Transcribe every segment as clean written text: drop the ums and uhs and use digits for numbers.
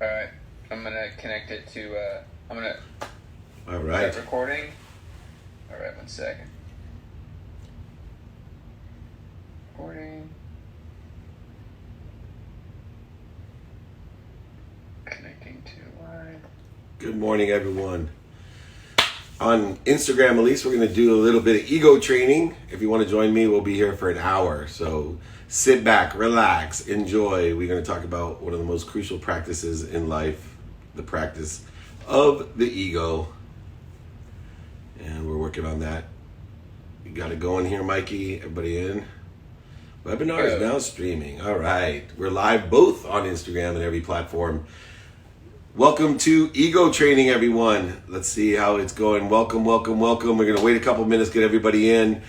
All right, I'm gonna connect it to. I'm gonna. All right. Start recording. All right, 1 second. Recording. Connecting to live. Good morning, everyone. On Instagram, at least, we're going to do a little bit of ego training. If you want to join me, we'll be here for an hour. So sit back, relax, enjoy. We're going to talk about one of the most crucial practices in life, the practice of the ego. And we're working on that. You got it going here, Mikey. Everybody in? Webinar is now streaming. All right. We're live both on Instagram and every platform. Welcome to Ego Training, everyone. Let's see how it's going. Welcome. We're going to wait a couple minutes, get everybody in.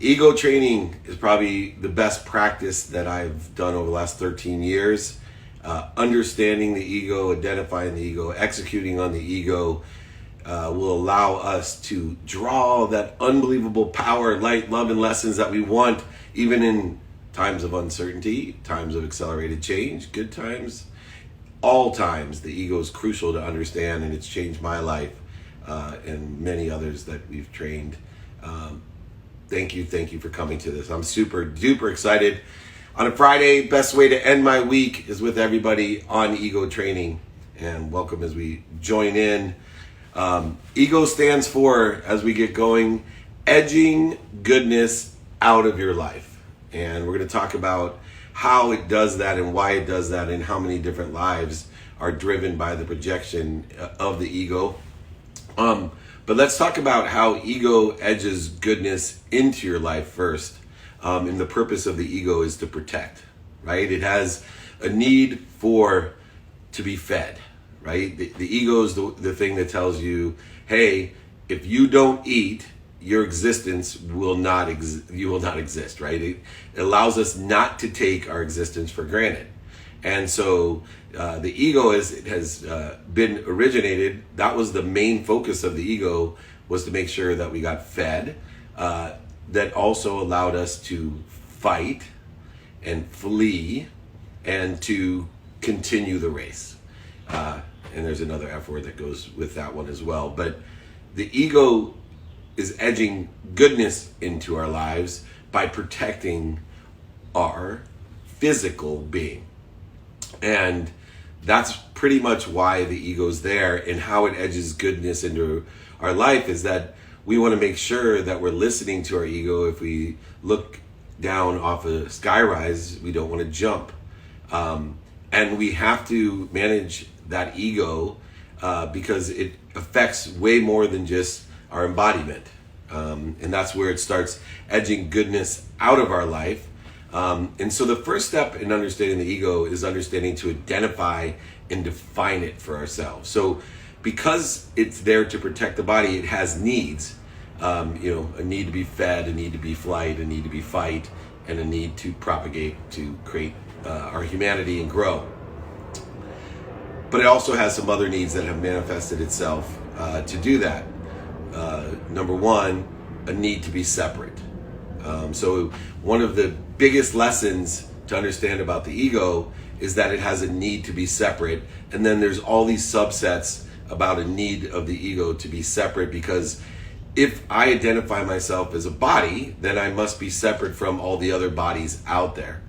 Ego training is probably the best practice that I've done over the last 13 years. Understanding the ego, identifying the ego, executing on the ego will allow us to draw that unbelievable power, light, love, and lessons that we want, even in times of uncertainty, times of accelerated change, good times. All times, the ego is crucial to understand, and it's changed my life and many others that we've trained. Thank you for coming to this. I'm super duper excited. On a Friday, best way to end my week is with everybody on ego training. And welcome as we join in. Ego stands for, as we get going, edging goodness out of your life. And we're going to talk about how it does that and why it does that and how many different lives are driven by the projection of the ego. But let's talk about how ego edges goodness into your life first. And the purpose of the ego is to protect, right? It has a need to be fed, right? The ego is the thing that tells you, hey, if you don't eat, your existence will not exist, right? It allows us not to take our existence for granted. And so the ego has been originated. That was the main focus of the ego, was to make sure that we got fed. That also allowed us to fight and flee and to continue the race. And there's another F word that goes with that one as well. But the ego is edging goodness into our lives by protecting our physical being. And that's pretty much why the ego's there, and how it edges goodness into our life is that we want to make sure that we're listening to our ego. If we look down off a skyrise, we don't want to jump. And we have to manage that ego because it affects way more than just our embodiment. And that's where it starts edging goodness out of our life. And so the first step in understanding the ego is understanding to identify and define it for ourselves. So because it's there to protect the body, it has needs. A need to be fed, a need to be flight, a need to be fight, and a need to propagate, to create our humanity and grow. But it also has some other needs that have manifested itself to do that. Number one, a need to be separate. So one of the biggest lessons to understand about the ego is that it has a need to be separate. And then there's all these subsets about a need of the ego to be separate, because if I identify myself as a body, then I must be separate from all the other bodies out there.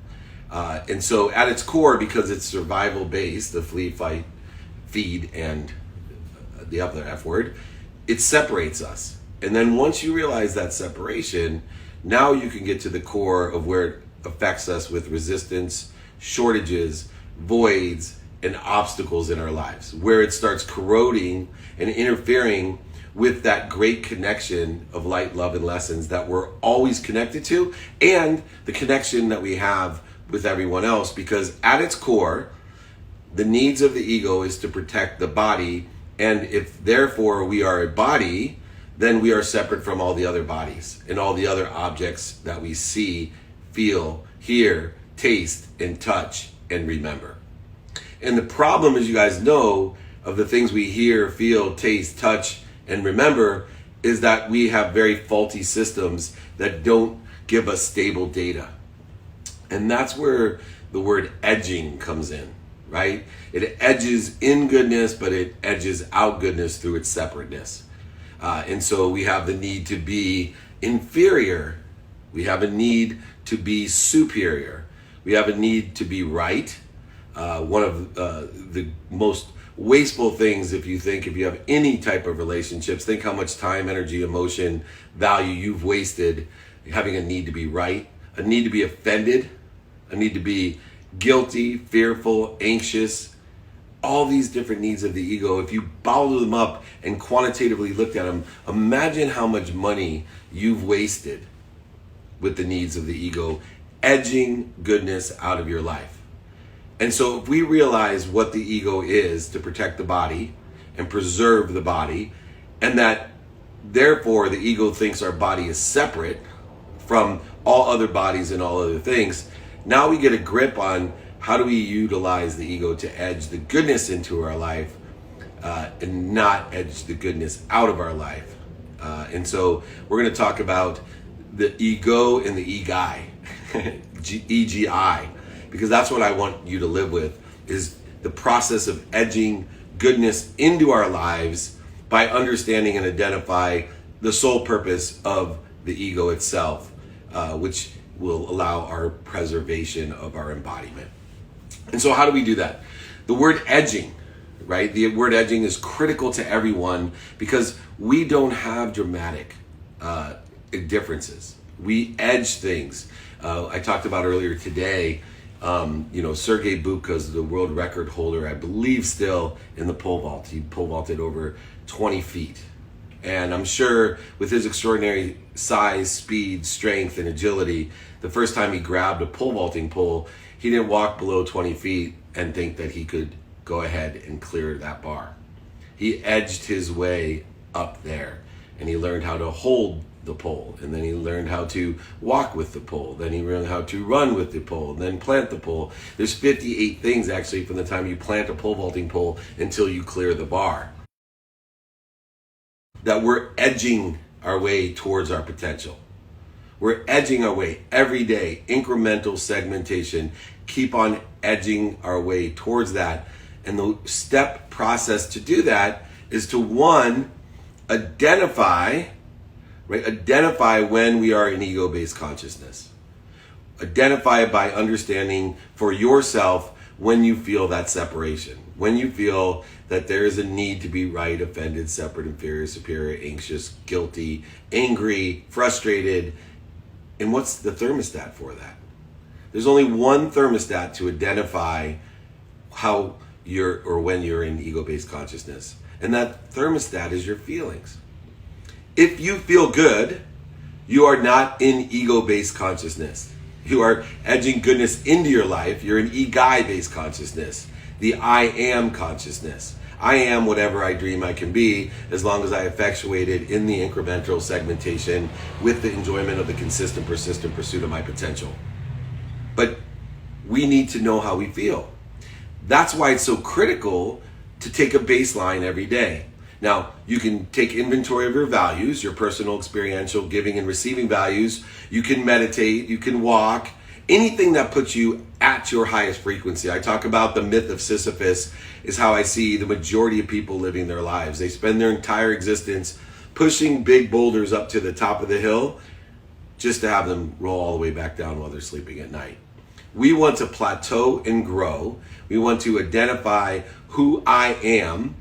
And so at its core, because it's survival based, the flee, fight, feed, and the other F word, it separates us. And then once you realize that separation, now you can get to the core of where it affects us with resistance, shortages, voids, and obstacles in our lives, where it starts corroding and interfering with that great connection of light, love, and lessons that we're always connected to, and the connection that we have with everyone else. Because at its core, the needs of the ego is to protect the body. And if therefore we are a body, then we are separate from all the other bodies and all the other objects that we see, feel, hear, taste, and touch, and remember. And the problem, as you guys know, of the things we hear, feel, taste, touch, and remember is that we have very faulty systems that don't give us stable data. And that's where the word edging comes in, right? It edges in goodness, but it edges out goodness through its separateness. And so we have the need to be inferior. We have a need to be superior. We have a need to be right. One of the most wasteful things, if you have any type of relationships, think how much time, energy, emotion, value you've wasted having a need to be right, a need to be offended, a need to be guilty, fearful, anxious, all these different needs of the ego. If you bottle them up and quantitatively looked at them, imagine how much money you've wasted with the needs of the ego, edging goodness out of your life. And so if we realize what the ego is to protect the body and preserve the body, and that therefore the ego thinks our body is separate from all other bodies and all other things, now we get a grip on how do we utilize the ego to edge the goodness into our life and not edge the goodness out of our life. And so we're going to talk about the ego and the e-guy, EGI, because that's what I want you to live with, is the process of edging goodness into our lives by understanding and identify the sole purpose of the ego itself, which will allow our preservation of our embodiment. And so how do we do that? The word edging, right? The word edging is critical to everyone because we don't have dramatic differences. We edge things. I talked about earlier today, Sergei Bubka's the world record holder, I believe still in the pole vault. He pole vaulted over 20 feet. And I'm sure with his extraordinary size, speed, strength, and agility, the first time he grabbed a pole vaulting pole, he didn't walk below 20 feet and think that he could go ahead and clear that bar. He edged his way up there, and he learned how to hold the pole, and then he learned how to walk with the pole, then he learned how to run with the pole, then plant the pole. There's 58 things actually from the time you plant a pole vaulting pole until you clear the bar, that we're edging our way towards our potential. We're edging our way every day, incremental segmentation, keep on edging our way towards that. And the step process to do that is to, one, identify when we are in ego-based consciousness. Identify by understanding for yourself when you feel that separation, when you feel that there is a need to be right, offended, separate, inferior, superior, anxious, guilty, angry, frustrated. And what's the thermostat for that? There's only one thermostat to identify how you're or when you're in ego-based consciousness. And that thermostat is your feelings. If you feel good, you are not in ego-based consciousness. You are edging goodness into your life. You're in e-guy-based consciousness, the I am consciousness. I am whatever I dream I can be, as long as I effectuate it in the incremental segmentation with the enjoyment of the consistent, persistent pursuit of my potential. But we need to know how we feel. That's why it's so critical to take a baseline every day. Now, you can take inventory of your values, your personal, experiential, giving and receiving values. You can meditate, you can walk, anything that puts you at your highest frequency. I talk about the myth of Sisyphus is how I see the majority of people living their lives. They spend their entire existence pushing big boulders up to the top of the hill just to have them roll all the way back down while they're sleeping at night. We want to plateau and grow. We want to identify who I am,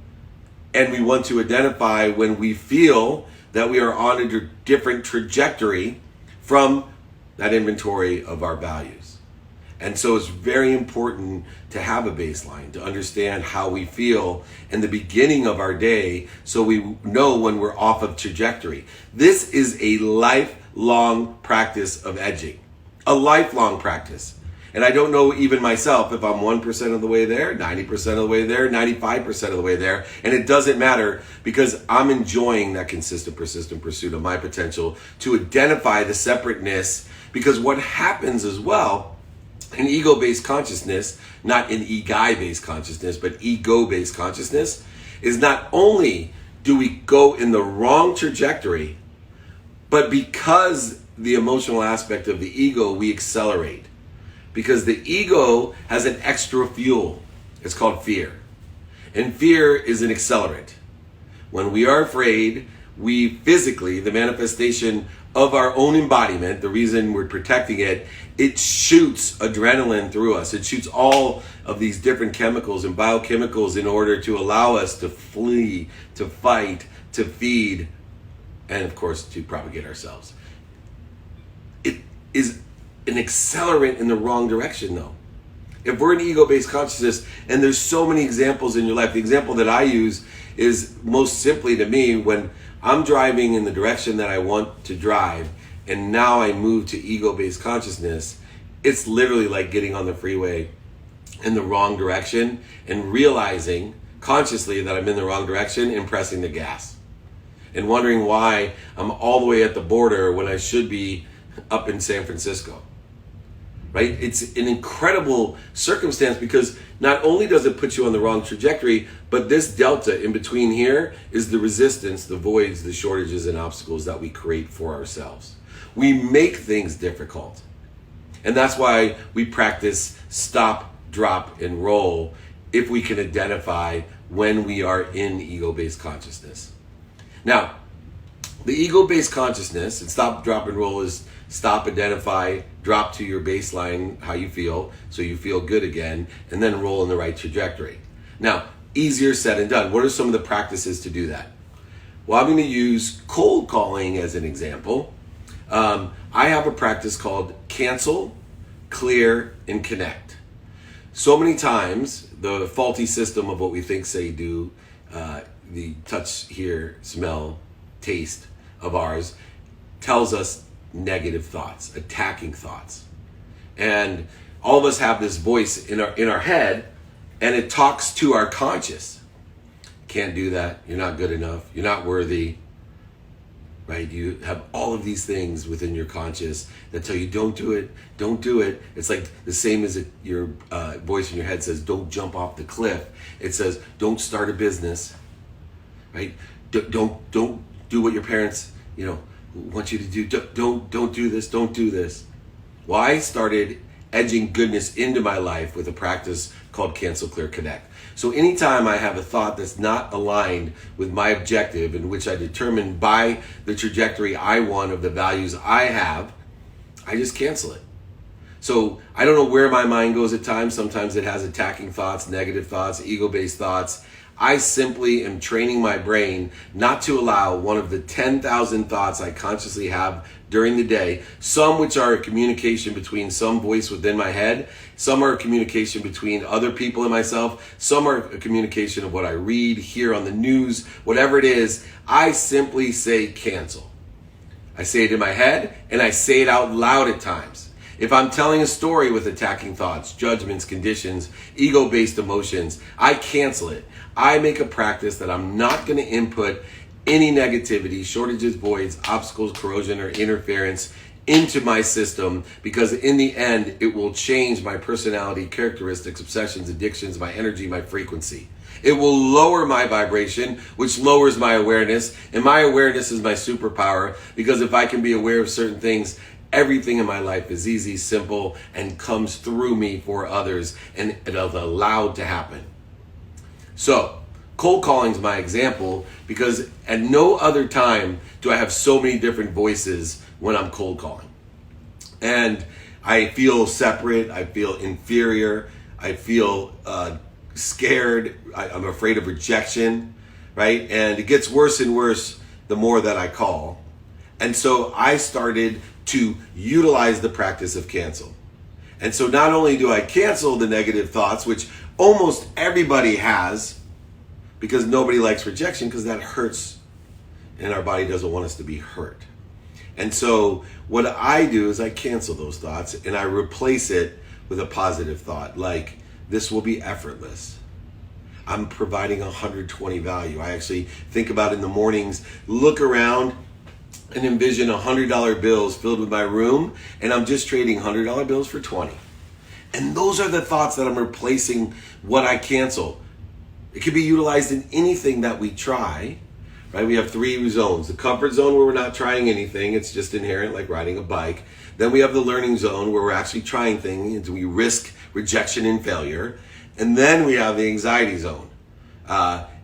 and we want to identify when we feel that we are on a different trajectory from that inventory of our values. And so it's very important to have a baseline, to understand how we feel in the beginning of our day so we know when we're off of trajectory. This is a lifelong practice of edging, a lifelong practice. And I don't know even myself if I'm 1% of the way there, 90% of the way there, 95% of the way there. And it doesn't matter because I'm enjoying that consistent, persistent pursuit of my potential to identify the separateness. Because what happens as well in ego-based consciousness, not in e-guy-based consciousness, but ego-based consciousness, is not only do we go in the wrong trajectory, but because the emotional aspect of the ego, we accelerate. Because the ego has an extra fuel. It's called fear. And fear is an accelerant. When we are afraid, we physically, the manifestation of our own embodiment, the reason we're protecting it, it shoots adrenaline through us. It shoots all of these different chemicals and biochemicals in order to allow us to flee, to fight, to feed, and of course, to propagate ourselves. It is an accelerant in the wrong direction, though. If we're in ego-based consciousness, and there's so many examples in your life, the example that I use is most simply to me when I'm driving in the direction that I want to drive, and now I move to ego-based consciousness, it's literally like getting on the freeway in the wrong direction and realizing consciously that I'm in the wrong direction and pressing the gas. And wondering why I'm all the way at the border when I should be up in San Francisco. Right? It's an incredible circumstance because not only does it put you on the wrong trajectory, but this delta in between here is the resistance, the voids, the shortages and obstacles that we create for ourselves. We make things difficult. And that's why we practice stop, drop, and roll if we can identify when we are in ego-based consciousness. Now, the ego-based consciousness, and stop, drop, and roll is stop, identify, drop to your baseline, how you feel, so you feel good again, and then roll in the right trajectory. Now, easier said than done. What are some of the practices to do that? Well, I'm going to use cold calling as an example. I have a practice called cancel, clear, and connect. So many times, the faulty system of what we think, say, do, the touch, hear, smell, taste of ours tells us negative thoughts, attacking thoughts. And all of us have this voice in our head, and it talks to our conscious. Can't do that. You're not good enough. You're not worthy. Right? You have all of these things within your conscious that tell you don't do it, don't do it. It's like the same as your voice in your head says don't jump off the cliff. It says don't start a business. Right? Don't do what your parents, want you to do. Don't do this. Don't do this. Well, I started edging goodness into my life with a practice called Cancel, Clear, Connect. So anytime I have a thought that's not aligned with my objective, in which I determine by the trajectory I want of the values I have, I just cancel it. So I don't know where my mind goes at times. Sometimes it has attacking thoughts, negative thoughts, ego-based thoughts. I simply am training my brain not to allow one of the 10,000 thoughts I consciously have during the day, some which are a communication between some voice within my head, some are a communication between other people and myself, some are a communication of what I read, hear on the news, whatever it is, I simply say cancel. I say it in my head and I say it out loud at times. If I'm telling a story with attacking thoughts, judgments, conditions, ego-based emotions, I cancel it. I make a practice that I'm not going to input any negativity, shortages, voids, obstacles, corrosion, or interference into my system, because in the end, it will change my personality, characteristics, obsessions, addictions, my energy, my frequency. It will lower my vibration, which lowers my awareness, and my awareness is my superpower, because if I can be aware of certain things, everything in my life is easy, simple, and comes through me for others, and it is allowed to happen. So, cold calling is my example, because at no other time do I have so many different voices when I'm cold calling. And I feel separate, I feel inferior, I feel scared, I'm afraid of rejection, right? And it gets worse and worse the more that I call. And so I started to utilize the practice of cancel. And so not only do I cancel the negative thoughts, which almost everybody has, because nobody likes rejection, because that hurts and our body doesn't want us to be hurt. And so what I do is I cancel those thoughts and I replace it with a positive thought, like this will be effortless. I'm providing 120 value. I actually think about in the mornings, look around and envision $100 bills filled with my room, and I'm just trading $100 bills for 20. And those are the thoughts that I'm replacing what I cancel. It can be utilized in anything that we try, right? We have 3 zones. The comfort zone where we're not trying anything. It's just inherent, like riding a bike. Then we have the learning zone where we're actually trying things and we risk rejection and failure. and then we have the anxiety zone.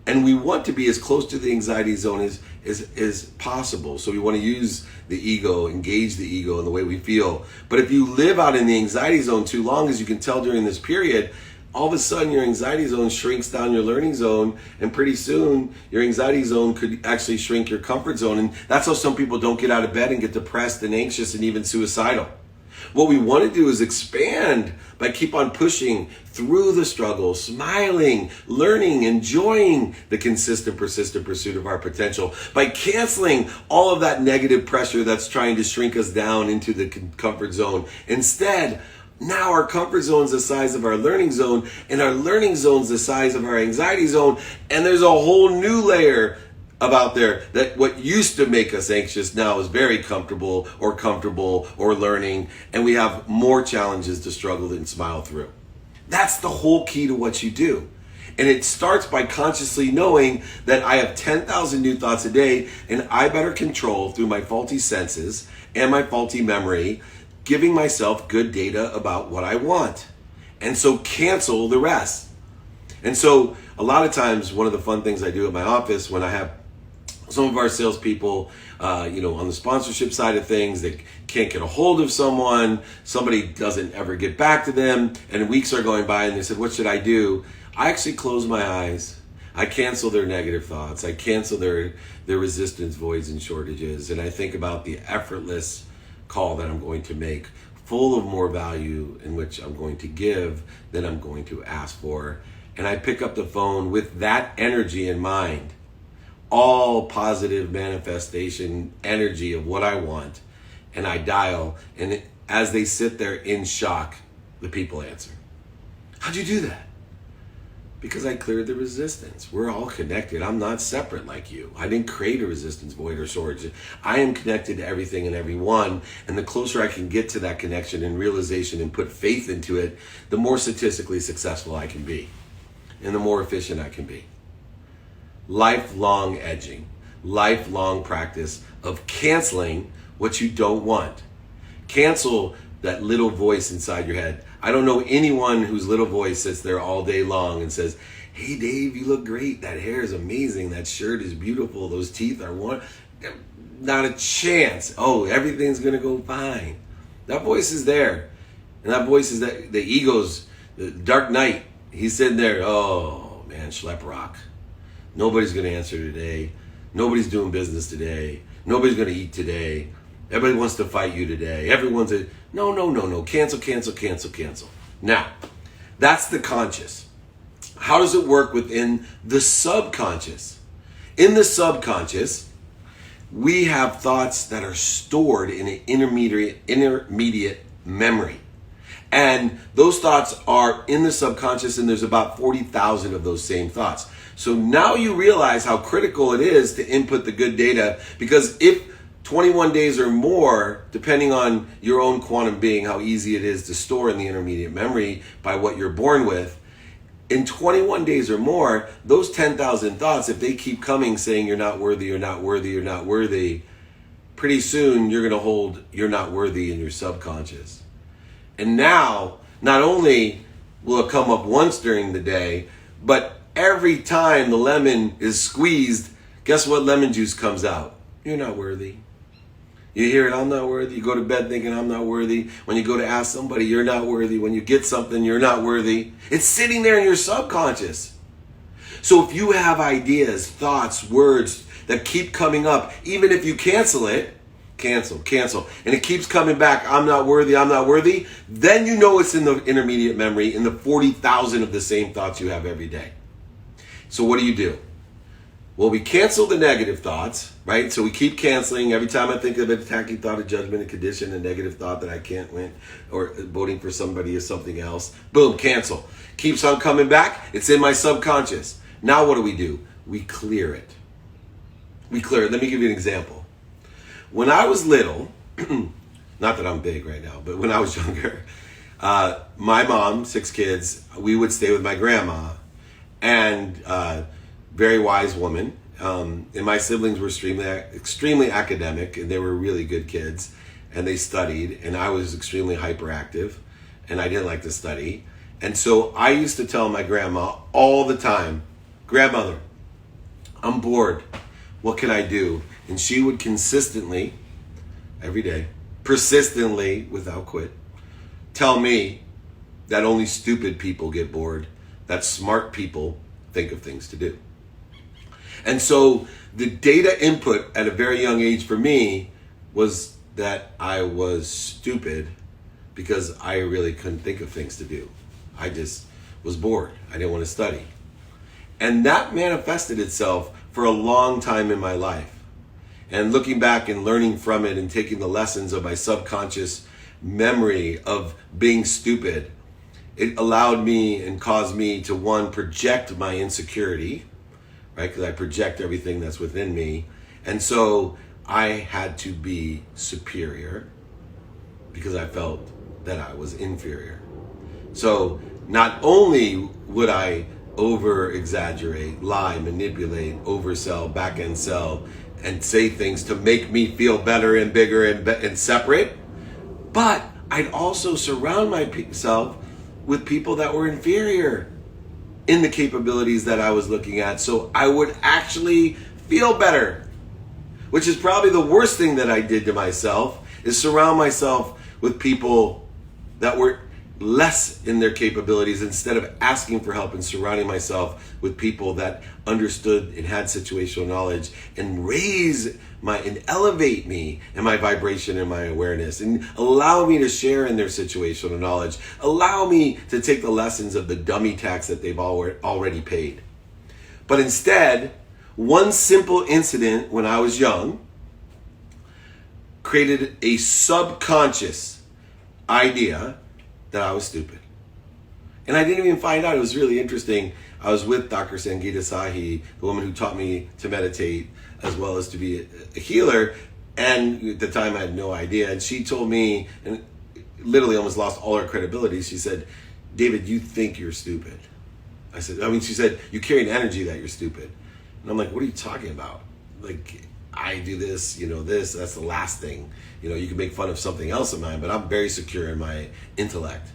And we want to be as close to the anxiety zone as possible. So we want to use the ego, engage the ego in the way we feel. But if you live out in the anxiety zone too long, as you can tell during this period, all of a sudden your anxiety zone shrinks down your learning zone, and pretty soon your anxiety zone could actually shrink your comfort zone. And that's how some people don't get out of bed and get depressed and anxious and even suicidal. What we want to do is expand by keep on pushing through the struggle, smiling, learning, enjoying the consistent, persistent pursuit of our potential, by canceling all of that negative pressure that's trying to shrink us down into the comfort zone. Instead, now our comfort zone is the size of our learning zone, and our learning zone is the size of our anxiety zone, and there's a whole new layer about there that what used to make us anxious now is very comfortable or learning, and we have more challenges to struggle and smile through. That's the whole key to what you do. And it starts by consciously knowing that I have 10,000 new thoughts a day, and I better control through my faulty senses and my faulty memory, giving myself good data about what I want. And so cancel the rest. And so a lot of times, one of the fun things I do at my office when I have some of our salespeople, on the sponsorship side of things, they can't get a hold of someone, somebody doesn't ever get back to them, and weeks are going by and they said, what should I do? I actually close my eyes. I cancel their negative thoughts. I cancel their resistance, voids, and shortages. And I think about the effortless call that I'm going to make, full of more value in which I'm going to give than I'm going to ask for. And I pick up the phone with that energy in mind. All positive manifestation energy of what I want, and I dial, and as they sit there in shock, the people answer. How'd you do that? Because I cleared the resistance. We're all connected. I'm not separate like you. I didn't create a resistance, void, or shortage. I am connected to everything and everyone, and the closer I can get to that connection and realization and put faith into it, the more statistically successful I can be, and the more efficient I can be. Lifelong edging, lifelong practice of canceling what you don't want. Cancel that little voice inside your head. I don't know anyone whose little voice sits there all day long and says, hey Dave, you look great. That hair is amazing. That shirt is beautiful. Those teeth are one. Not a chance. Oh, everything's going to go fine. That voice is there. And that voice is that the ego's, the dark night. He's sitting there, oh man, schlep rock. Nobody's going to answer today. Nobody's doing business today. Nobody's going to eat today. Everybody wants to fight you today. Everyone's a, no. Cancel. Now, that's the conscious. How does it work within the subconscious? In the subconscious, we have thoughts that are stored in an intermediate memory. And those thoughts are in the subconscious, and there's about 40,000 of those same thoughts. So now you realize how critical it is to input the good data, because if 21 days or more, depending on your own quantum being, how easy it is to store in the intermediate memory by what you're born with, in 21 days or more, those 10,000 thoughts, if they keep coming saying you're not worthy, you're not worthy, you're not worthy, pretty soon you're going to hold you're not worthy in your subconscious. And now, not only will it come up once during the day, but every time the lemon is squeezed, guess what lemon juice comes out? You're not worthy. You hear it, I'm not worthy. You go to bed thinking I'm not worthy. When you go to ask somebody, you're not worthy. When you get something, you're not worthy. It's sitting there in your subconscious. So if you have ideas, thoughts, words that keep coming up, even if you cancel it, cancel, and it keeps coming back, I'm not worthy, then you know it's in the intermediate memory, in the 40,000 of the same thoughts you have every day. So what do? Well, we cancel the negative thoughts, right? So we keep canceling. Every time I think of an attacking thought, a judgment, a condition, a negative thought that I can't win, or voting for somebody is something else, boom, cancel. Keeps on coming back. It's in my subconscious. Now what do? We clear it. Let me give you an example. When I was little, not that I'm big right now, but when I was younger, my mom, 6 kids, we would stay with my grandma, and very wise woman. And my siblings were extremely academic, and they were really good kids, and they studied, and I was extremely hyperactive, and I didn't like to study. And so I used to tell my grandma all the time, "Grandmother, I'm bored. What can I do?" And she would consistently, every day, persistently, without quit, tell me that only stupid people get bored, that smart people think of things to do. And so the data input at a very young age for me was that I was stupid because I really couldn't think of things to do. I just was bored. I didn't want to study. And that manifested itself for a long time in my life. And looking back and learning from it and taking the lessons of my subconscious memory of being stupid, it allowed me and caused me to, one, project my insecurity, right? Because I project everything that's within me. And so I had to be superior because I felt that I was inferior. So not only would I over exaggerate, lie, manipulate, oversell, back end sell, and say things to make me feel better and bigger and separate, but I'd also surround myself with people that were inferior in the capabilities that I was looking at, so I would actually feel better. Which is probably the worst thing that I did to myself, is surround myself with people that were less in their capabilities instead of asking for help and surrounding myself with people that understood and had situational knowledge and and elevate me and my vibration and my awareness and allow me to share in their situational knowledge, allow me to take the lessons of the dummy tax that they've already paid. But instead, one simple incident when I was young created a subconscious idea that I was stupid. And I didn't even find out. It was really interesting. I was with Dr. Sangeeta Sahi, the woman who taught me to meditate as well as to be a healer. And at the time I had no idea. And she told me, and literally almost lost all her credibility. She said, "David, you think you're stupid." She said, "You carry an energy that you're stupid." And I'm like, "What are you talking about? Like, I do this, that's the last thing. You can make fun of something else of mine, but I'm very secure in my intellect."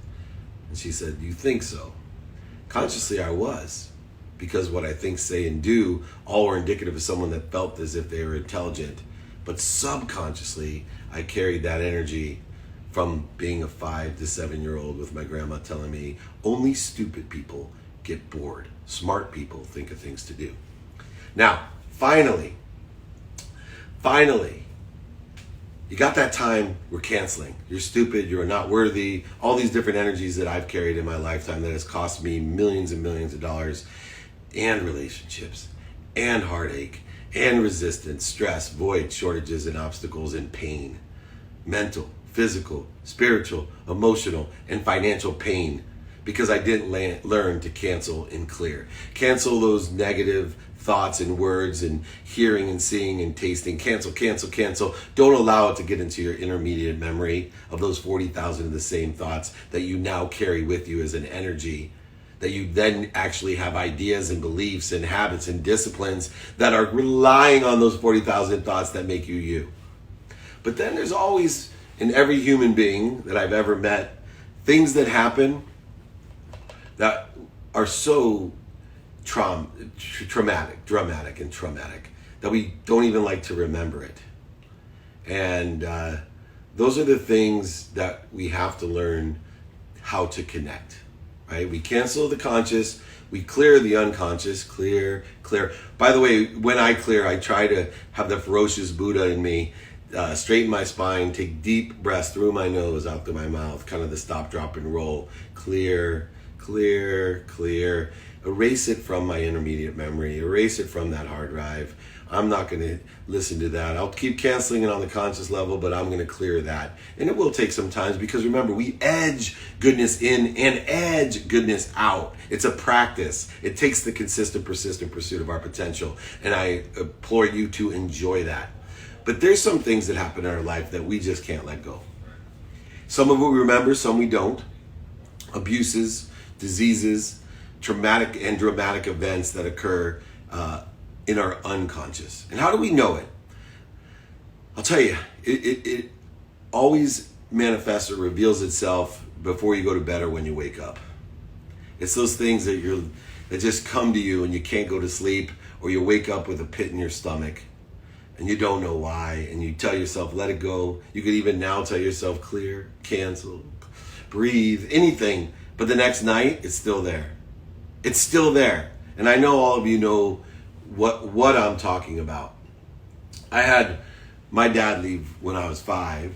And she said, "You think so?" Consciously, I was, because what I think, say, and do all were indicative of someone that felt as if they were intelligent. But subconsciously, I carried that energy from being a 5 to 7-year-old with my grandma telling me, only stupid people get bored. Smart people think of things to do. Now, finally, you got that time, we're canceling. You're stupid, you're not worthy, all these different energies that I've carried in my lifetime that has cost me millions and millions of dollars, and relationships, and heartache, and resistance, stress, void, shortages, and obstacles, and pain. Mental, physical, spiritual, emotional, and financial pain, because I didn't learn to cancel and clear. Cancel those negative thoughts and words and hearing and seeing and tasting. Cancel. Don't allow it to get into your intermediate memory of those 40,000 of the same thoughts that you now carry with you as an energy, that you then actually have ideas and beliefs and habits and disciplines that are relying on those 40,000 thoughts that make you you. But then there's always, in every human being that I've ever met, things that happen that are so dramatic that we don't even like to remember it. And those are the things that we have to learn how to connect, right? We cancel the conscious, we clear the unconscious, clear. By the way, when I clear, I try to have the ferocious Buddha in me, straighten my spine, take deep breaths through my nose, out through my mouth, kind of the stop, drop, and roll. Clear. Erase it from my intermediate memory, erase it from that hard drive. I'm not going to listen to that. I'll keep canceling it on the conscious level, but I'm going to clear that. And it will take some time, because remember, we edge goodness in and edge goodness out. It's a practice. It takes the consistent, persistent pursuit of our potential. And I implore you to enjoy that. But there's some things that happen in our life that we just can't let go. Some of it we remember, some we don't. Abuses, diseases, traumatic and dramatic events that occur in our unconscious. And how do we know it? I'll tell you, it always manifests or reveals itself before you go to bed or when you wake up. It's those things that just come to you and you can't go to sleep, or you wake up with a pit in your stomach and you don't know why, and you tell yourself, let it go. You could even now tell yourself, clear, cancel, breathe, anything. But the next night, it's still there. It's still there. And I know all of you know what I'm talking about. I had my dad leave when I was 5,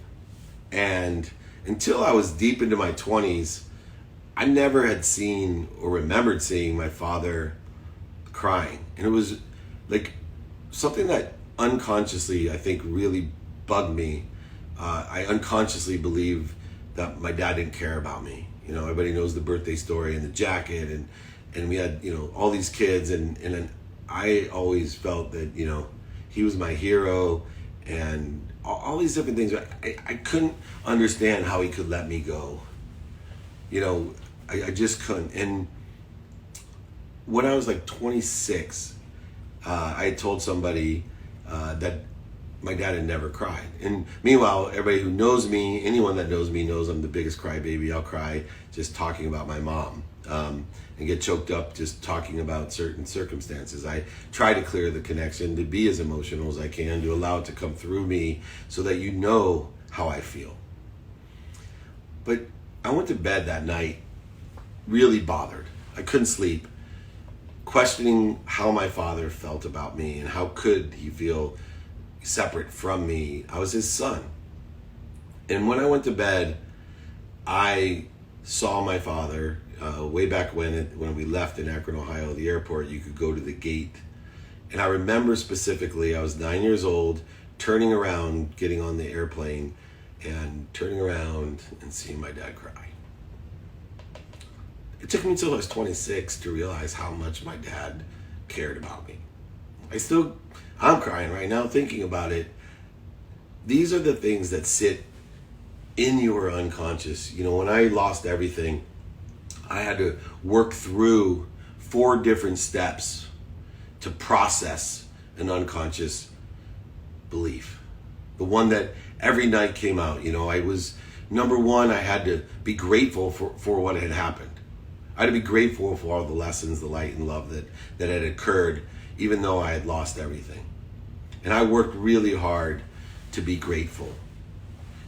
and until I was deep into my 20s, I never had seen or remembered seeing my father crying. And it was like something that unconsciously, I think, really bugged me. I unconsciously believed that my dad didn't care about me. You know, everybody knows the birthday story and the jacket, and we had, you know, all these kids, and I always felt that, you know, he was my hero, and all these different things. I couldn't understand how he could let me go. You know, I just couldn't. And when I was like 26, I had told somebody that my dad had never cried. And meanwhile, everybody who knows me, anyone that knows me, knows I'm the biggest crybaby. I'll cry just talking about my mom, and get choked up just talking about certain circumstances. I try to clear the connection, to be as emotional as I can, to allow it to come through me so that you know how I feel. But I went to bed that night really bothered. I couldn't sleep, questioning how my father felt about me and how could he feel separate from me. I was his son. And when I went to bed, I saw my father way back when we left in Akron, Ohio, the airport. You could go to the gate. And I remember specifically, I was 9 years old, turning around, getting on the airplane, and turning around and seeing my dad cry. It took me until I was 26 to realize how much my dad cared about me. I'm crying right now thinking about it. These are the things that sit in your unconscious. You know, when I lost everything, I had to work through 4 different steps to process an unconscious belief. The one that every night came out, you know, I was, number one, I had to be grateful for what had happened. I had to be grateful for all the lessons, the light and love that had occurred, even though I had lost everything. And I worked really hard to be grateful.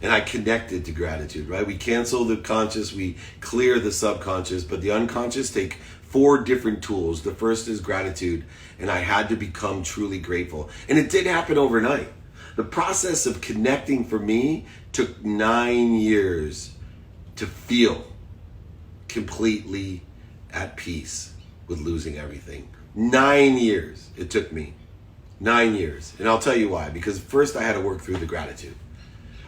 And I connected to gratitude, right? We cancel the conscious, we clear the subconscious, but the unconscious take 4 different tools. The first is gratitude, and I had to become truly grateful. And it did happen overnight. The process of connecting for me took 9 years to feel completely at peace with losing everything. 9 years it took me. 9 years. And I'll tell you why. Because first I had to work through the gratitude.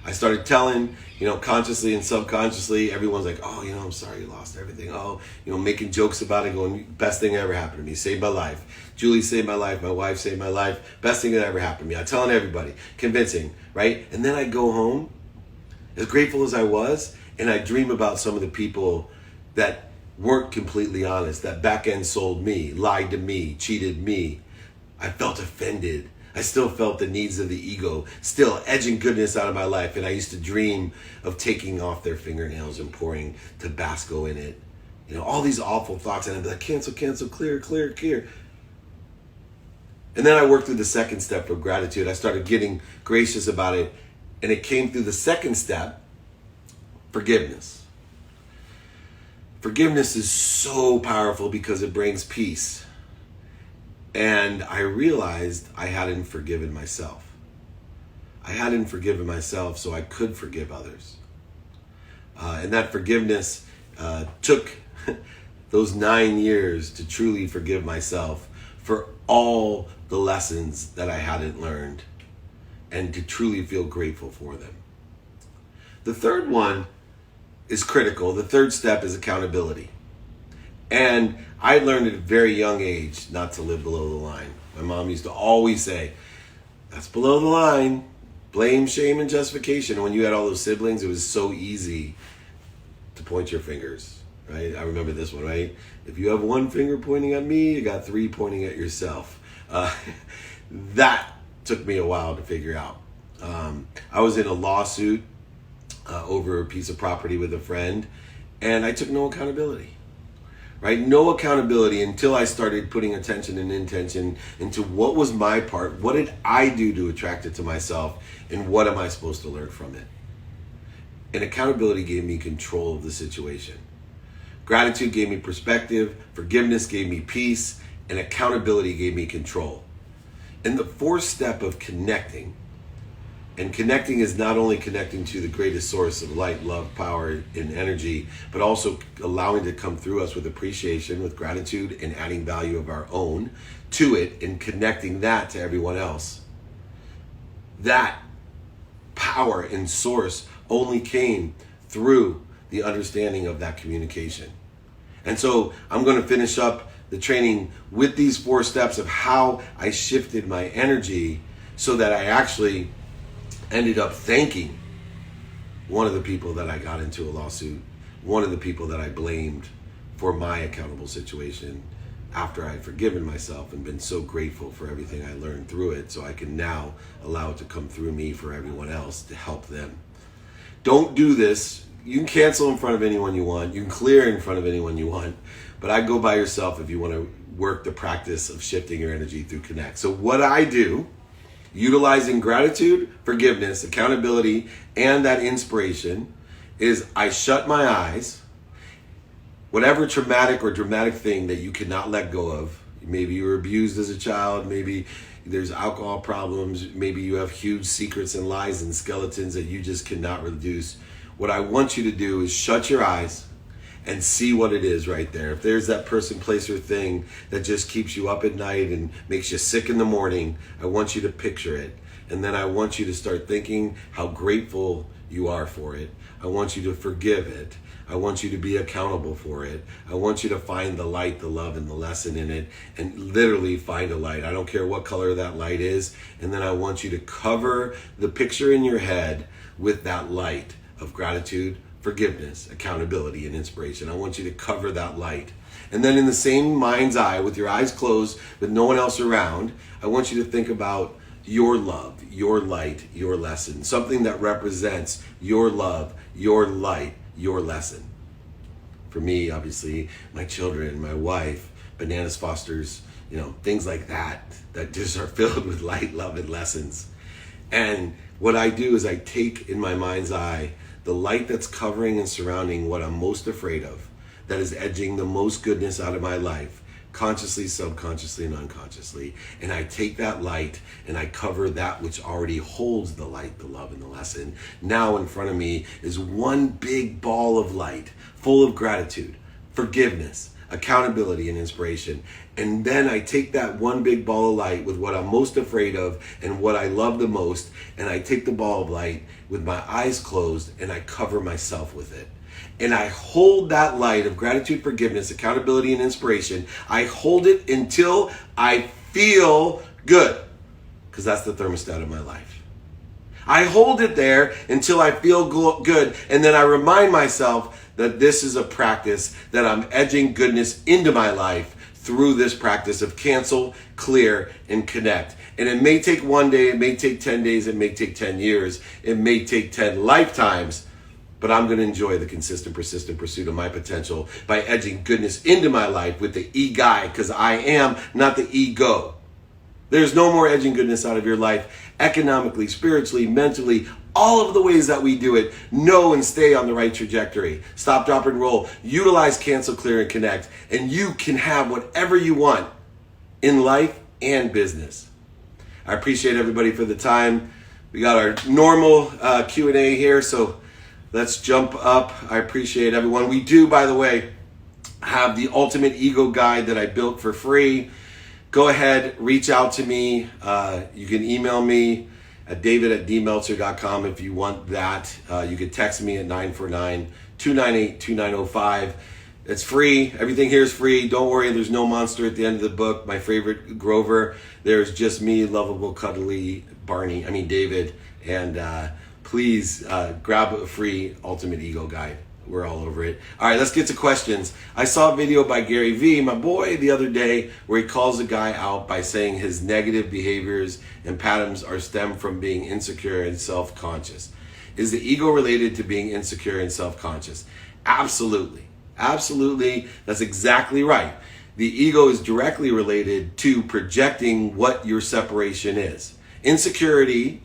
I started telling, you know, consciously and subconsciously, everyone's like, oh, you know, I'm sorry you lost everything. Oh, you know, making jokes about it, going, best thing that ever happened to me, saved my life. Julie saved my life, my wife saved my life, best thing that ever happened to me. I'm telling everybody, convincing, right? And then I'd go home, as grateful as I was, and I'd dream about some of the people that weren't completely honest, that back end sold me, lied to me, cheated me. I felt offended. I still felt the needs of the ego, still edging goodness out of my life. And I used to dream of taking off their fingernails and pouring Tabasco in it. You know, all these awful thoughts. And I'd be like, cancel, cancel, clear, clear, clear. And then I worked through the second step of gratitude. I started getting gracious about it. And it came through the second step, forgiveness. Forgiveness is so powerful because it brings peace. And I realized I hadn't forgiven myself. I hadn't forgiven myself so I could forgive others. And that forgiveness took those 9 years to truly forgive myself for all the lessons that I hadn't learned and to truly feel grateful for them. The third one is critical. The third step is accountability. And I learned at a very young age not to live below the line. My mom used to always say, that's below the line. Blame, shame, and justification. And when you had all those siblings, it was so easy to point your fingers, right? I remember this one, right? If you have one finger pointing at me, you got 3 pointing at yourself. That took me a while to figure out. I was in a lawsuit over a piece of property with a friend, and I took no accountability. right? No accountability until I started putting attention and intention into what was my part, what did I do to attract it to myself, and what am I supposed to learn from it? And accountability gave me control of the situation. Gratitude gave me perspective, forgiveness gave me peace, and accountability gave me control. And the fourth step of connecting, and connecting is not only connecting to the greatest source of light, love, power, and energy, but also allowing it to come through us with appreciation, with gratitude, and adding value of our own to it, and connecting that to everyone else. That power and source only came through the understanding of that communication. And so I'm going to finish up the training with these 4 steps of how I shifted my energy so that I actually ended up thanking one of the people that I got into a lawsuit, one of the people that I blamed for my accountable situation after I had forgiven myself and been so grateful for everything I learned through it, so I can now allow it to come through me for everyone else to help them. Don't do this. You can cancel in front of anyone you want. You can clear in front of anyone you want. But I go by yourself if you want to work the practice of shifting your energy through Connect. So what I do, utilizing gratitude, forgiveness, accountability, and that inspiration, is I shut my eyes. Whatever traumatic or dramatic thing that you cannot let go of, maybe you were abused as a child, maybe there's alcohol problems, maybe you have huge secrets and lies and skeletons that you just cannot reduce. What I want you to do is shut your eyes and see what it is right there. If there's that person, place, or thing that just keeps you up at night and makes you sick in the morning, I want you to picture it. And then I want you to start thinking how grateful you are for it. I want you to forgive it. I want you to be accountable for it. I want you to find the light, the love, and the lesson in it, and literally find a light. I don't care what color that light is. And then I want you to cover the picture in your head with that light of gratitude, forgiveness, accountability, and inspiration. I want you to cover that light. And then in the same mind's eye, with your eyes closed, with no one else around, I want you to think about your love, your light, your lesson, something that represents your love, your light, your lesson. For me, obviously, my children, my wife, Bananas Fosters, things like that just are filled with light, love, and lessons. And what I do is I take in my mind's eye the light that's covering and surrounding what I'm most afraid of, that is edging the most goodness out of my life, consciously, subconsciously, and unconsciously. And I take that light and I cover that which already holds the light, the love, and the lesson. Now in front of me is one big ball of light, full of gratitude, forgiveness, accountability, and inspiration. And then I take that one big ball of light with what I'm most afraid of and what I love the most, and I take the ball of light with my eyes closed and I cover myself with it. And I hold that light of gratitude, forgiveness, accountability, and inspiration. I hold it until I feel good, because that's the thermostat of my life. I hold it there until I feel good, and then I remind myself that this is a practice that I'm edging goodness into my life through this practice of cancel, clear, and connect. And it may take one day, it may take 10 days, it may take 10 years, it may take 10 lifetimes, but I'm going to enjoy the consistent, persistent pursuit of my potential by edging goodness into my life with the E-guy, because I am, not the ego. There's no more edging goodness out of your life, economically, spiritually, mentally, all of the ways that we do it. Know and stay on the right trajectory. Stop, drop, and roll. Utilize cancel, clear, and connect, and you can have whatever you want in life and business. I appreciate everybody for the time. We got our normal Q&A here, so let's jump up. I appreciate everyone. We do, by the way, have the Ultimate Ego Guide that I built for free. Go ahead, reach out to me. You can email me at david@dmeltzer.com if you want that. You can text me at 949-298-2905. It's free. Everything here is free. Don't worry, there's no monster at the end of the book. My favorite Grover. There's just me, lovable, cuddly David. And please grab a free Ultimate Ego Guide. We're all over it. All right, let's get to questions. I saw a video by Gary Vee, my boy, the other day, where he calls a guy out by saying his negative behaviors and patterns are stemmed from being insecure and self-conscious. Is the ego related to being insecure and self-conscious? Absolutely. Absolutely. That's exactly right. The ego is directly related to projecting what your separation is. Insecurity,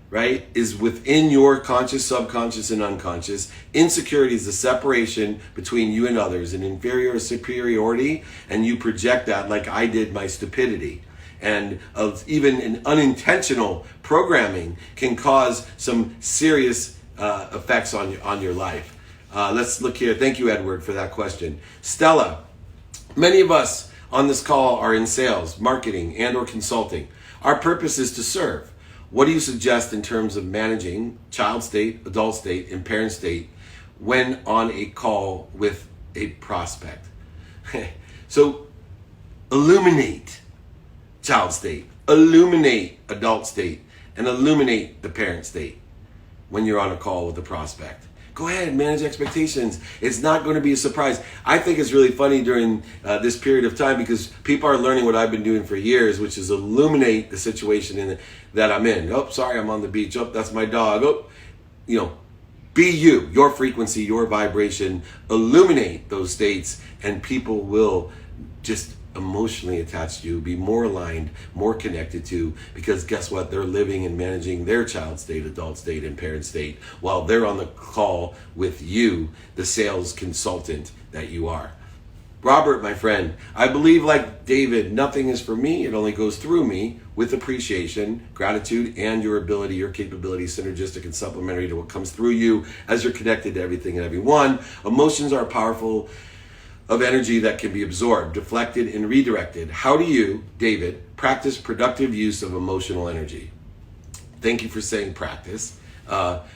right, is within your conscious, subconscious, and unconscious. Insecurity is the separation between you and others, an inferior or superiority, and you project that like I did my stupidity. And even an unintentional programming can cause some serious effects on your life. Let's look here. Thank you, Edward, for that question. Stella, many of us on this call are in sales, marketing, and or consulting. Our purpose is to serve. What do you suggest in terms of managing child state, adult state, and parent state when on a call with a prospect? So illuminate child state, illuminate adult state, and illuminate the parent state when you're on a call with a prospect. Go ahead, manage expectations. It's not going to be a surprise. I think it's really funny during this period of time because people are learning what I've been doing for years, which is illuminate the situation that I'm in. Oh, sorry, I'm on the beach. Oh, that's my dog. Oh, be you, your frequency, your vibration. Illuminate those states, and people will just emotionally attached to you, be more aligned, more connected to, because guess what? They're living and managing their child state, adult state, and parent state while they're on the call with you, the sales consultant that you are. Robert, my friend, I believe like David, nothing is for me. It only goes through me with appreciation, gratitude, and your ability, your capability, synergistic and supplementary to what comes through you as you're connected to everything and everyone. Emotions are powerful of energy that can be absorbed, deflected, and redirected. How do you, David, practice productive use of emotional energy? Thank you for saying practice,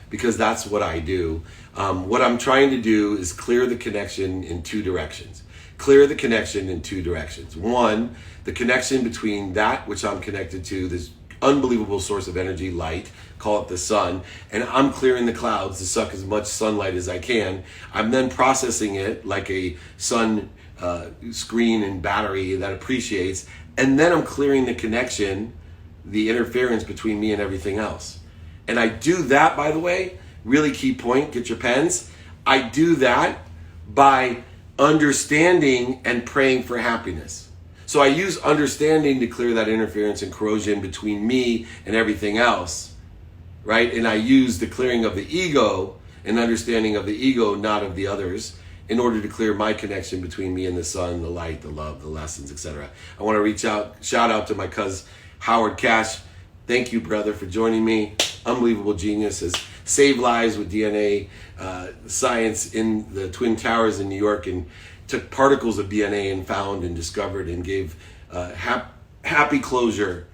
because that's what I do. What I'm trying to do is clear the connection in two directions. Clear the connection in two directions. One, the connection between that which I'm connected to, this unbelievable source of energy, light, call it the sun, and I'm clearing the clouds to suck as much sunlight as I can. I'm then processing it like a sun screen and battery that appreciates, and then I'm clearing the connection, the interference between me and everything else. And I do that, by the way, really key point, get your pens. I do that by understanding and praying for happiness. So I use understanding to clear that interference and corrosion between me and everything else, right? And I use the clearing of the ego and understanding of the ego, not of the others, in order to clear my connection between me and the sun, the light, the love, the lessons, etc. I want to shout out to my cousin, Howard Cash. Thank you, brother, for joining me. Unbelievable genius, has saved lives with DNA science in the Twin Towers in New York, and took particles of DNA and found and discovered and gave happy closure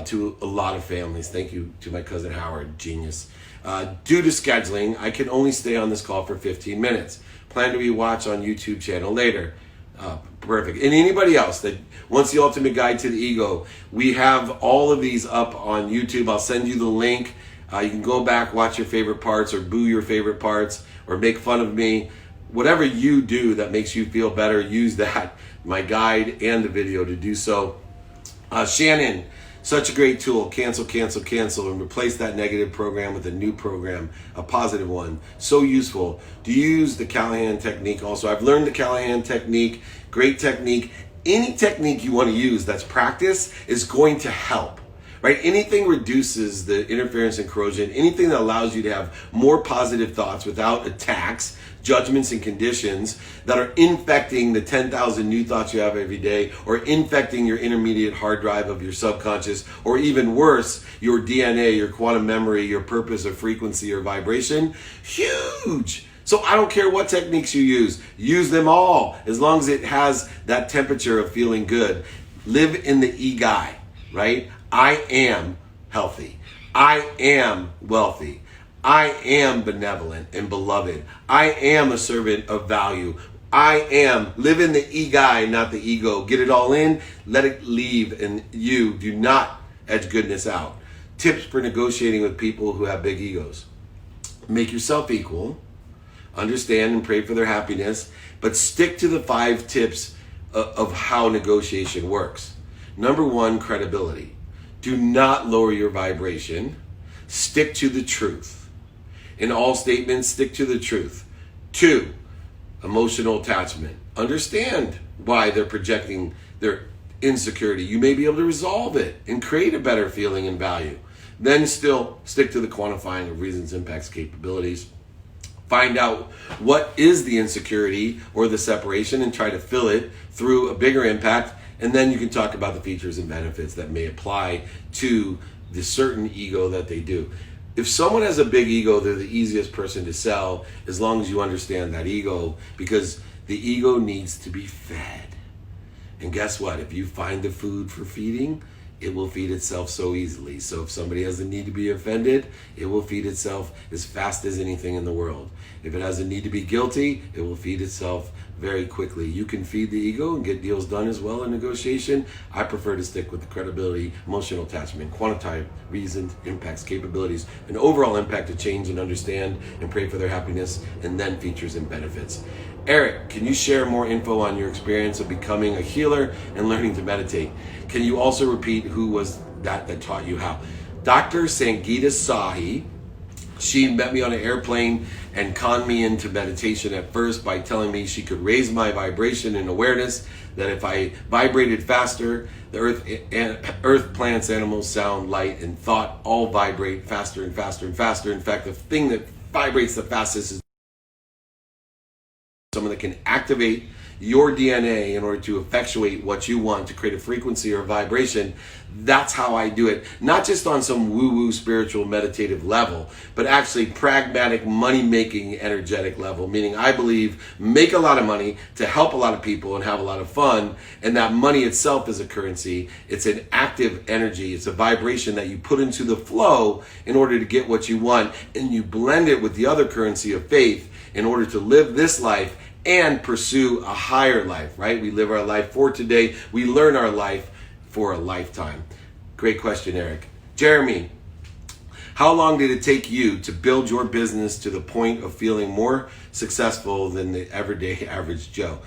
to a lot of families. Thank you to my cousin Howard, genius. Due to scheduling, I can only stay on this call for 15 minutes. Plan to rewatch on YouTube channel later. Perfect. And anybody else that wants the ultimate guide to the ego, we have all of these up on YouTube. I'll send you the link. You can go back, watch your favorite parts, or boo your favorite parts, or make fun of me. Whatever you do that makes you feel better, use that, my guide and the video, to do so. Shannon, such a great tool. Cancel, cancel, cancel, and replace that negative program with a new program, a positive one. So useful. Do you use the Callahan technique also? I've learned the Callahan technique, great technique. Any technique you want to use that's practice is going to help. Right? Anything reduces the interference and corrosion, anything that allows you to have more positive thoughts without attacks, judgments, and conditions that are infecting the 10,000 new thoughts you have every day, or infecting your intermediate hard drive of your subconscious, or even worse, your DNA, your quantum memory, your purpose or frequency or vibration. Huge! So I don't care what techniques you use them all, as long as it has that temperature of feeling good. Live in the E-Guy, right? I am healthy. I am wealthy. I am benevolent and beloved. I am a servant of value. Live in the E-Guy, not the ego. Get it all in, let it leave, and you do not edge goodness out. Tips for negotiating with people who have big egos. Make yourself equal. Understand and pray for their happiness, but stick to the 5 tips of how negotiation works. Number 1, credibility. Do not lower your vibration. Stick to the truth. In all statements, stick to the truth. 2, Emotional attachment. Understand why they're projecting their insecurity. You may be able to resolve it and create a better feeling and value. Then still stick to the quantifying of reasons, impacts, capabilities. Find out what is the insecurity or the separation and try to fill it through a bigger impact. And then you can talk about the features and benefits that may apply to the certain ego that they do. If someone has a big ego, they're the easiest person to sell as long as you understand that ego, because the ego needs to be fed. And guess what? If you find the food for feeding, it will feed itself so easily. So if somebody has a need to be offended, it will feed itself as fast as anything in the world. If it has a need to be guilty, it will feed itself very quickly. You can feed the ego and get deals done as well in negotiation. I prefer to stick with the credibility, emotional attachment, quantify reasons, impacts, capabilities, and overall impact to change and understand and pray for their happiness, and then features and benefits. Eric, can you share more info on your experience of becoming a healer and learning to meditate? Can you also repeat who was that taught you how? Dr. Sangeeta Sahi. She met me on an airplane and conned me into meditation at first by telling me she could raise my vibration and awareness, that if I vibrated faster, the earth, plants, animals, sound, light, and thought all vibrate faster and faster and faster. In fact, the thing that vibrates the fastest is someone that can activate your DNA in order to effectuate what you want, to create a frequency or vibration. That's how I do it. Not just on some woo-woo spiritual meditative level, but actually pragmatic money-making energetic level, meaning I believe make a lot of money to help a lot of people and have a lot of fun, and that money itself is a currency. It's an active energy. It's a vibration that you put into the flow in order to get what you want, and you blend it with the other currency of faith in order to live this life and pursue a higher life, right? We live our life for today. We learn our life for a lifetime. Great question, Eric. Jeremy, how long did it take you to build your business to the point of feeling more successful than the everyday average Joe?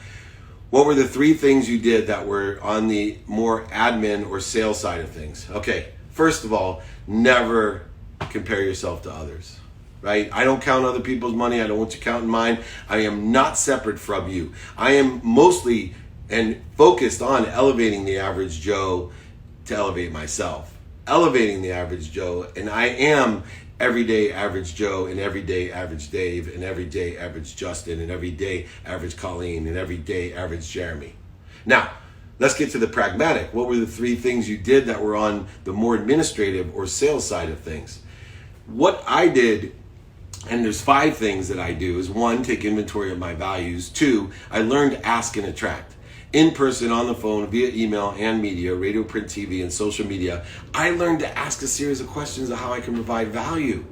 What were the 3 things you did that were on the more admin or sales side of things? Okay, first of all, never compare yourself to others. Right? I don't count other people's money. I don't want you counting mine. I am not separate from you. I am mostly and focused on elevating the average Joe to elevate myself. Elevating the average Joe, and I am everyday average Joe and everyday average Dave and everyday average Justin and everyday average Colleen and everyday average Jeremy. Now, let's get to the pragmatic. What were the 3 things you did that were on the more administrative or sales side of things? What I did, and there's 5 things that I do, is 1, take inventory of my values. 2, I learned to ask and attract. In person, on the phone, via email and media, radio, print, TV, and social media, I learned to ask a series of questions of how I can provide value.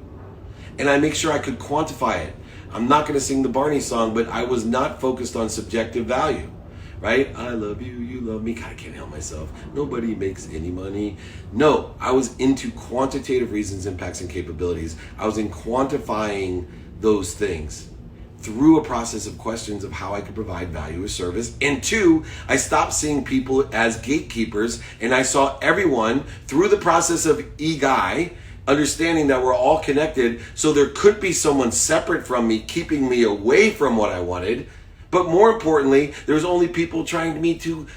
And I make sure I could quantify it. I'm not going to sing the Barney song, but I was not focused on subjective value. Right? I love you, you love me. God, I can't help myself. Nobody makes any money. No, I was into quantitative reasons, impacts, and capabilities. I was in quantifying those things through a process of questions of how I could provide value or service. And 2, I stopped seeing people as gatekeepers, and I saw everyone through the process of EGI, understanding that we're all connected. So there could be someone separate from me, keeping me away from what I wanted. But more importantly, there's only people trying to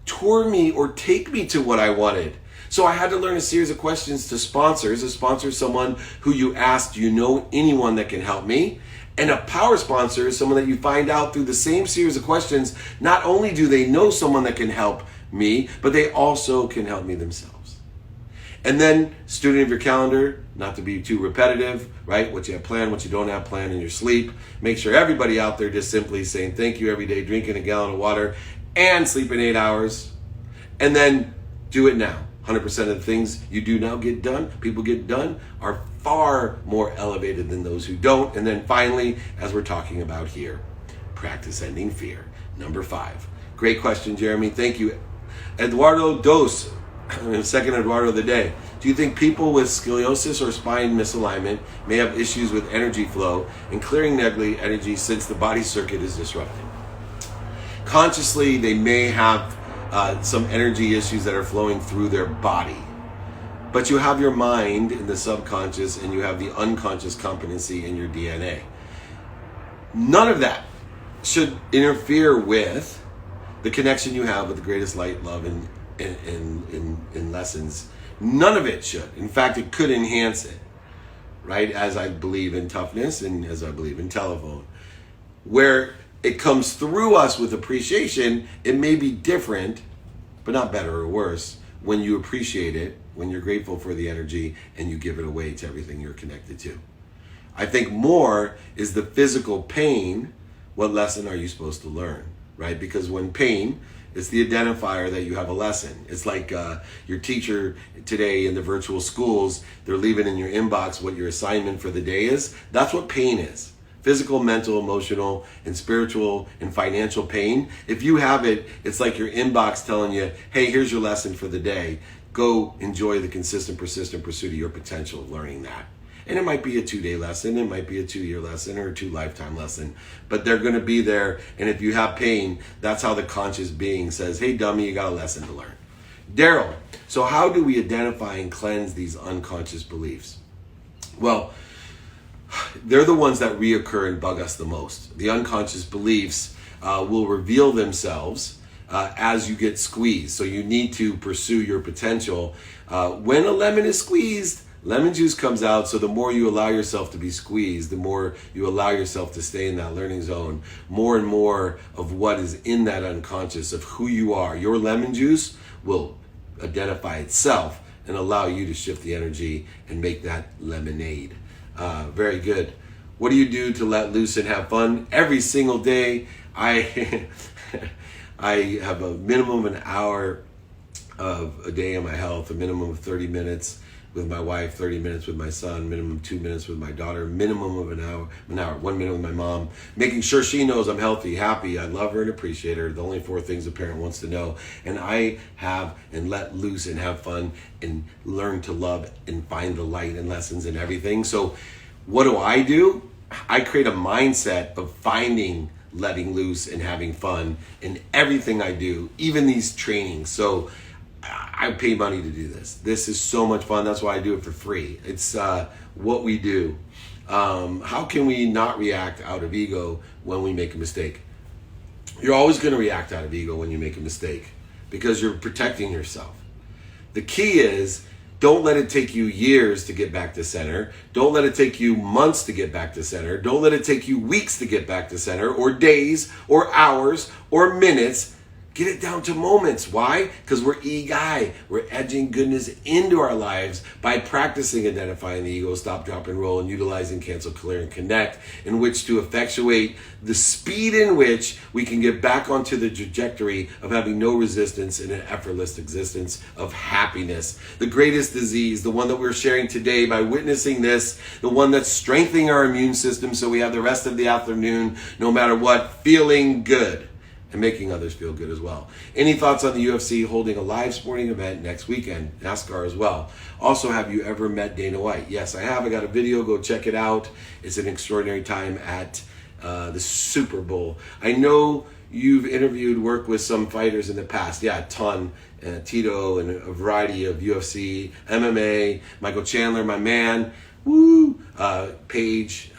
tour me or take me to what I wanted. So I had to learn a series of questions to sponsors. A sponsor is someone who you ask, do you know anyone that can help me? And a power sponsor is someone that you find out through the same series of questions. Not only do they know someone that can help me, but they also can help me themselves. And then, student of your calendar, not to be too repetitive, right? What you have planned, what you don't have planned in your sleep. Make sure everybody out there just simply saying thank you every day, drinking a gallon of water, and sleeping 8 hours. And then do it now. 100% of the things you do now get done, people get done, are far more elevated than those who don't. And then finally, as we're talking about here, practice ending fear. Number 5. Great question, Jeremy. Thank you. Eduardo Dos. Second Eduardo of the day. Do you think people with scoliosis or spine misalignment may have issues with energy flow and clearing negative energy since the body circuit is disrupted? Consciously, they may have some energy issues that are flowing through their body. But you have your mind in the subconscious and you have the unconscious competency in your DNA. None of that should interfere with the connection you have with the greatest light, love, and in lessons. None of it should. In fact, it could enhance it, right? As I believe in toughness and as I believe in telephone. Where it comes through us with appreciation, it may be different, but not better or worse, when you appreciate it, when you're grateful for the energy and you give it away to everything you're connected to. I think more is the physical pain. What lesson are you supposed to learn, right? Because when pain, it's the identifier that you have a lesson. It's like your teacher today in the virtual schools, they're leaving in your inbox what your assignment for the day is. That's what pain is. Physical, mental, emotional, and spiritual and financial pain. If you have it, it's like your inbox telling you, hey, here's your lesson for the day. Go enjoy the consistent, persistent pursuit of your potential of learning that. And it might be a 2-day lesson, it might be a 2-year lesson or a 2-lifetime lesson, but they're going to be there. And if you have pain, that's how the conscious being says, hey, dummy, you got a lesson to learn. Daryl, so how do we identify and cleanse these unconscious beliefs? Well, they're the ones that reoccur and bug us the most. The unconscious beliefs will reveal themselves as you get squeezed. So you need to pursue your potential. When a lemon is squeezed, lemon juice comes out. So the more you allow yourself to be squeezed, the more you allow yourself to stay in that learning zone, more and more of what is in that unconscious of who you are. Your lemon juice will identify itself and allow you to shift the energy and make that lemonade. Very good. What do you do to let loose and have fun? Every single day, I have a minimum of an hour of a day in my health, a minimum of 30 minutes with my wife, 30 minutes with my son, minimum 2 minutes with my daughter, minimum of an hour, 1 minute with my mom, making sure she knows I'm healthy, happy, I love her and appreciate her, the only 4 things a parent wants to know. And I have and let loose and have fun and learn to love and find the light and lessons and everything. So what do? I create a mindset of finding, letting loose and having fun in everything I do, even these trainings. So I pay money to do this. This is so much fun. That's why I do it for free. It's what we do. How can we not react out of ego when we make a mistake? You're always going to react out of ego when you make a mistake because you're protecting yourself. The key is, don't let it take you years to get back to center. Don't let it take you months to get back to center. Don't let it take you weeks to get back to center, or days, or hours, or minutes. Get it down to moments. Why? Because we're E-guy. We're edging goodness into our lives by practicing identifying the ego, stop, drop, and roll, and utilizing cancel, clear, and connect, in which to effectuate the speed in which we can get back onto the trajectory of having no resistance in an effortless existence of happiness. The greatest disease, the one that we're sharing today by witnessing this, the one that's strengthening our immune system so we have the rest of the afternoon, no matter what, feeling good. And making others feel good as well. Any thoughts on the UFC holding a live sporting event next weekend? NASCAR as well. Also, have you ever met Dana White? Yes, I have. I got a video. Go check it out. It's an extraordinary time at the Super Bowl. I know you've worked with some fighters in the past. Yeah, a ton. Tito and a variety of UFC, MMA, Michael Chandler, my man. Woo! Paige.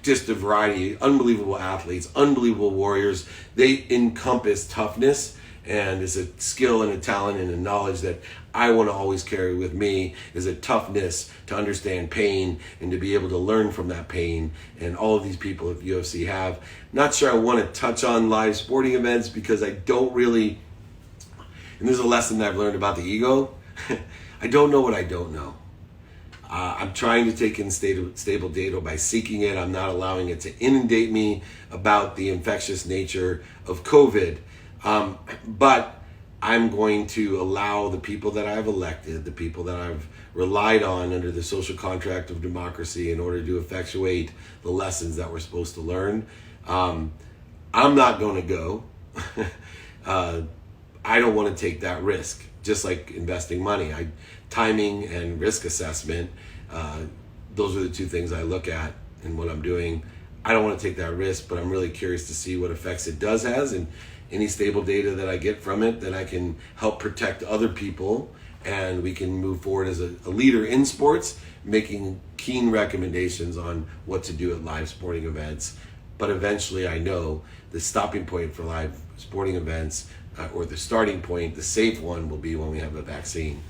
Just a variety, unbelievable athletes, unbelievable warriors. They encompass toughness, and it's a skill and a talent and a knowledge that I want to always carry with me, is a toughness to understand pain and to be able to learn from that pain. And all of these people at UFC have. Not sure I want to touch on live sporting events because I don't really, and there's a lesson that I've learned about the ego. I don't know what I don't know. I'm trying to take in stable data by seeking it. I'm not allowing it to inundate me about the infectious nature of COVID. But I'm going to allow the people that I've elected, the people that I've relied on under the social contract of democracy in order to effectuate the lessons that we're supposed to learn. I'm not going to go. I don't want to take that risk, just like investing money. Timing and risk assessment, those are the 2 things I look at in what I'm doing. I don't want to take that risk, but I'm really curious to see what effects it does has, and any stable data that I get from it that I can help protect other people, and we can move forward as a leader in sports, making keen recommendations on what to do at live sporting events but eventually I know the stopping point for live sporting events, or the starting point, the safe one, will be when we have a vaccine.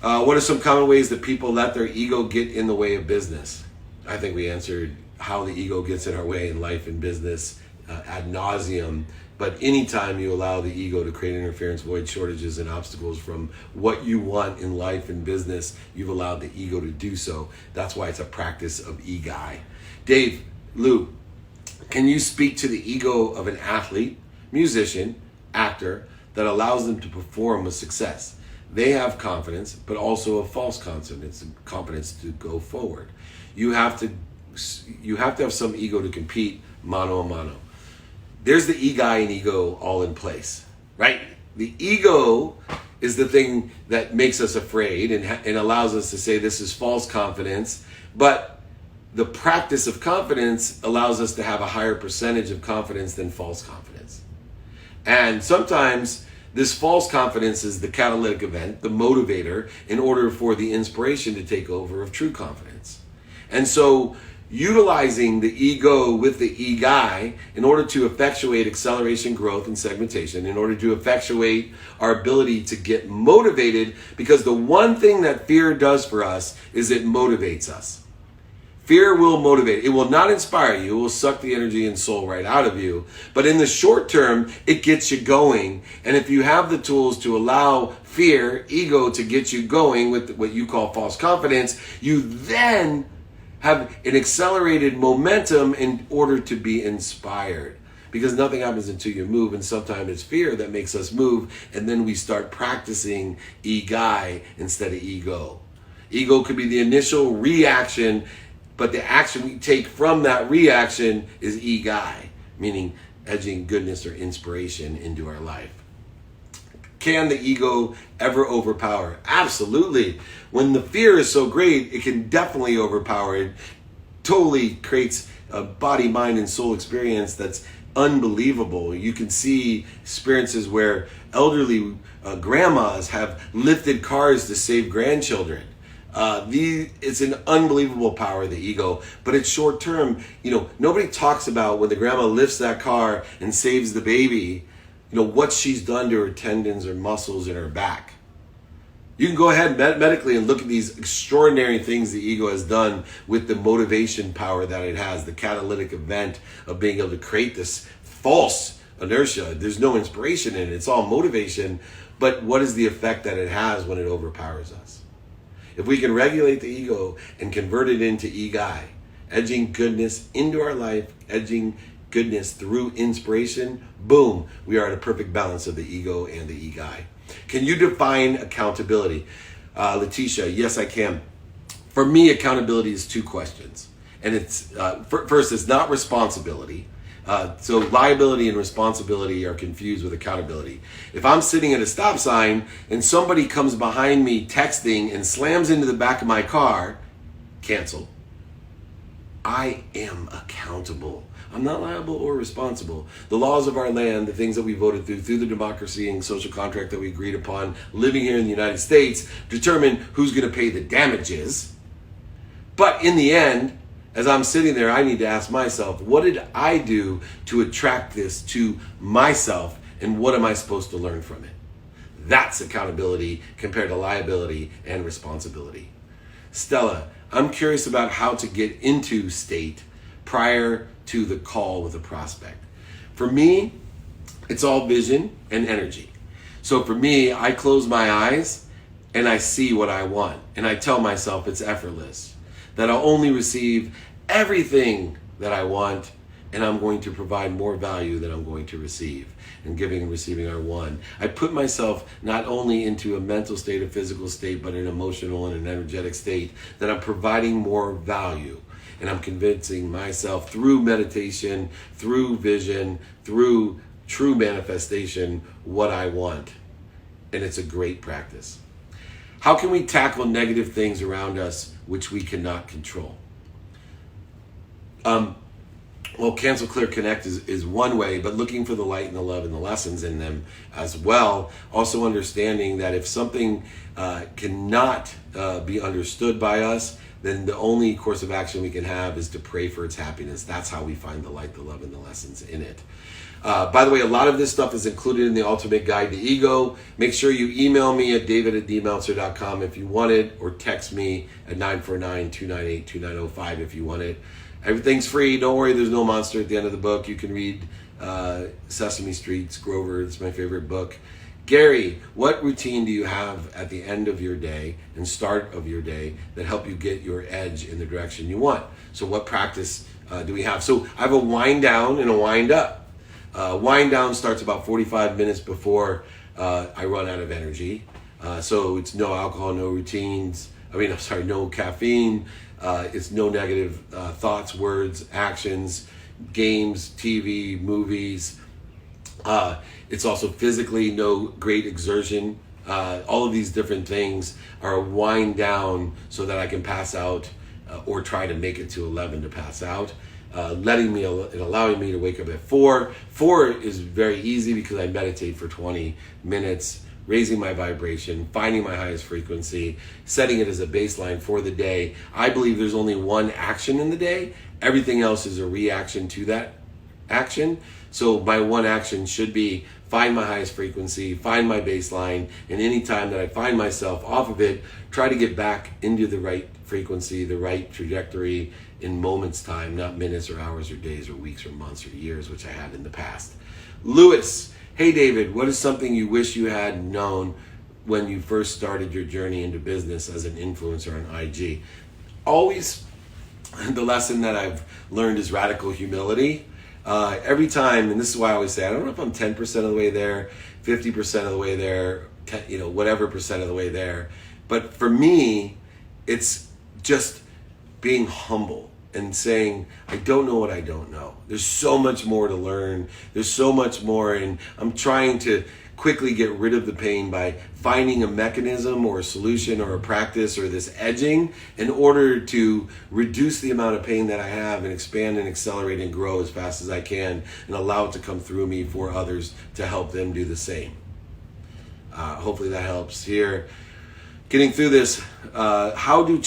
What are some common ways that people let their ego get in the way of business? I think we answered how the ego gets in our way in life and business ad nauseum. But anytime you allow the ego to create interference, void, shortages, and obstacles from what you want in life and business, you've allowed the ego to do so. That's why it's a practice of Igai. Dave, Lou, can you speak to the ego of an athlete, musician, actor that allows them to perform with success? They have confidence, but also a false confidence to go forward. You have to have some ego to compete mano a mano. There's the Igai and ego all in place, right? The ego is the thing that makes us afraid and allows us to say this is false confidence, but the practice of confidence allows us to have a higher percentage of confidence than false confidence. And sometimes this false confidence is the catalytic event, the motivator, in order for the inspiration to take over of true confidence. And so utilizing the ego with the Igai in order to effectuate acceleration, growth, and segmentation, in order to effectuate our ability to get motivated, because the one thing that fear does for us is it motivates us. Fear will motivate. It will not inspire you. It will suck the energy and soul right out of you. But in the short term, it gets you going. And if you have the tools to allow fear, ego, to get you going with what you call false confidence, you then have an accelerated momentum in order to be inspired. Because nothing happens until you move, and sometimes it's fear that makes us move, and then we start practicing Igai instead of ego. Ego could be the initial reaction, but the action we take from that reaction is Igai, meaning edging goodness or inspiration into our life. Can the ego ever overpower? Absolutely. When the fear is so great, it can definitely overpower. It totally creates a body, mind, and soul experience that's unbelievable. You can see experiences where elderly grandmas have lifted cars to save grandchildren. It's an unbelievable power of the ego, but it's short term. Nobody talks about when the grandma lifts that car and saves the baby, what she's done to her tendons or muscles in her back. You can go ahead medically and look at these extraordinary things the ego has done with the motivation power that it has, the catalytic event of being able to create this false inertia. There's no inspiration in it. It's all motivation. But what is the effect that it has when it overpowers us? If we can regulate the ego and convert it into Igai, edging goodness into our life, edging goodness through inspiration, boom, we are at a perfect balance of the ego and the Igai. Can you define accountability? Letitia, yes, I can. For me, accountability is two questions. And it's, first, it's not responsibility. So liability and responsibility are confused with accountability. If I'm sitting at a stop sign and somebody comes behind me texting and slams into the back of my car, cancel. I am accountable. I'm not liable or responsible. The laws of our land, the things that we voted through the democracy and social contract that we agreed upon, living here in the United States, determine who's going to pay the damages. But in the end, as I'm sitting there, I need to ask myself, what did I do to attract this to myself, and what am I supposed to learn from it? That's accountability compared to liability and responsibility. Stella, I'm curious about how to get into state prior to the call with a prospect. For me, it's all vision and energy. So for me, I close my eyes and I see what I want. And I tell myself it's effortless, that I'll only receive everything that I want, and I'm going to provide more value than I'm going to receive. And giving and receiving are one. I put myself not only into a mental state, a physical state, but an emotional and an energetic state, that I'm providing more value. And I'm convincing myself through meditation, through vision, through true manifestation, what I want. And it's a great practice. How can we tackle negative things around us which we cannot control? Well, cancel, clear, connect is one way, but looking for the light and the love and the lessons in them as well. Also understanding that if something cannot be understood by us, then the only course of action we can have is to pray for its happiness. That's how we find the light, the love, and the lessons in it. By the way, a lot of this stuff is included in the Ultimate Guide to Ego. Make sure you email me at david@dmeltzer.com if you want it, or text me at 949-298-2905 if you want it. Everything's free. Don't worry, there's no monster at the end of the book. You can read Sesame Street's Grover. It's my favorite book. Gary, what routine do you have at the end of your day and start of your day that help you get your edge in the direction you want? So what practice do we have? So I have a wind down and a wind up. Wind down starts about 45 minutes before I run out of energy. So it's no alcohol, no routines. No caffeine. It's no negative thoughts, words, actions, games, TV, movies. It's also physically no great exertion. All of these different things are a wind down so that I can pass out or try to make it to 11 to pass out. Allowing me to wake up at 4. 4 is very easy because I meditate for 20 minutes, raising my vibration, finding my highest frequency, setting it as a baseline for the day. I believe there's only one action in the day. Everything else is a reaction to that action. So my one action should be find my highest frequency, find my baseline, and anytime that I find myself off of it, try to get back into the right frequency, the right trajectory in moments time, not minutes or hours or days or weeks or months or years, which I had in the past. Lewis, hey David, what is something you wish you had known when you first started your journey into business as an influencer on IG? Always the lesson that I've learned is radical humility. Every time, and this is why I always say, I don't know if I'm 10% of the way there, 50% of the way there, whatever percent of the way there. But for me, it's just being humble and saying, I don't know what I don't know. There's so much more to learn. There's so much more, and I'm trying to quickly get rid of the pain by finding a mechanism or a solution or a practice or this edging in order to reduce the amount of pain that I have and expand and accelerate and grow as fast as I can and allow it to come through me for others to help them do the same. Hopefully that helps here. Getting through this, how do you